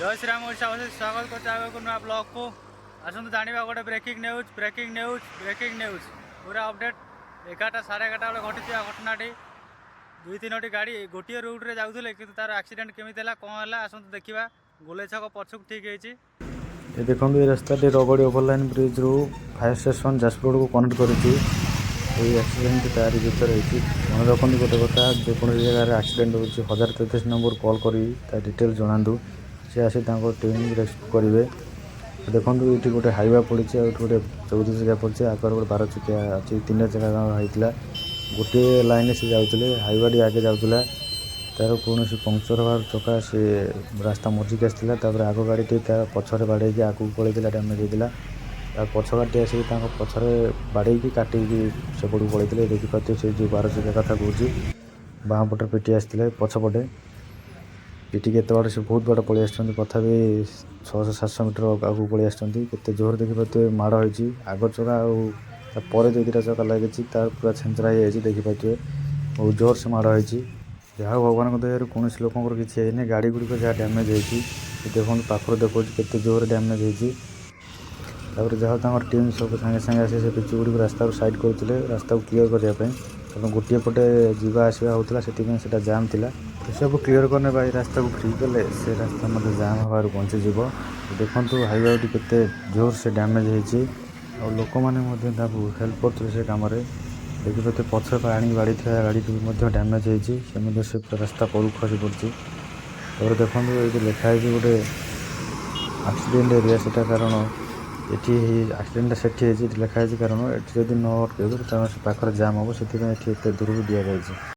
जय श्रीराम ओडिशा स्वागत कर नुआ ब्लॉग को आसतु जाना गोटे ब्रेकिंग न्यूज पूरा अपडेट 11टा 11:30 बेले घटी घटनाटी 2-3टी गाड़ी गोटे रूट्रे जाऊे कि तार एक्सीडेंट केमी कौन है आसतु देखा गोले छक पछक ठीक है। ये देखो ये रास्ता रगड़ी ओभरलाइन ब्रिज रू फायर स्टेशन जाजपुर को कनेक्ट करी एक्सीडेंट तारी भर मन रखु गोटे कथा जेको जगह एक्सीडेंट हो 1033 नंबर कॉल कर डिटेल जनातु सी आसी टीम रेस्क्यू करेंगे। देखो ये गोटे हाइवा पड़ी गोटे 14 चकिया पड़ी आगे गोटे 12 चकिया अच्छी 3 जगह होता गोटे लाइन से जाते हाइवाटी आगे जाऊला तार कौन पंक्चर हबार चका सी रास्ता मझिकी आसाला आग गाड़ी पछरे बाड़े आगे पलैला डैमेज होता पछ गाड़ी आसिक पछरे बाड़े काटिक सेपट पलैते देखिए से जो 12 चकिया कथा कहे बाँ पटे पिटी आसते पछपटे पिटी के बाड़ से बहुत बाड़ पलि तथा 600-700 मीटर आगे पलि आते जोर देखिए माड़ होती आग चका पर जो 2टा चका लगी तार पूरा छेंचरा हो देखिए बहुत जोर से माड़ होती जहाँ भगवान दया कौन लोक किसी है गाड़ी गुड़िक जहाँ डैमेज होती देखो पाखर देखो के जोर डैमेज होती जहाँ टीम सब सागे सागे आसी से पिचु गुड़ी रास्ता साइड करते रास्ता को क्लीयर करने कारण गोटे पटे जावा आसवा होता से जाम थी सब क्लीयर करने भाई रास्ता को फ्री कले से रास्ता मतलब जाम हबार बंचीज देखु हाईवे के जोर से डैमेज होती लोक मैंने हेल्प करते से कम देखिए पछर पानी बाड़ी था गाड़ी डैमेज होती से रास्ता पर खसी पड़ी देखो ये लिखाई गोटे एक्सीडेंट एरिया से कारण ये एक्सीडेंट से लिखाई कारण ये जब न अटक पाखे जाम हम से दूर को दि जाए।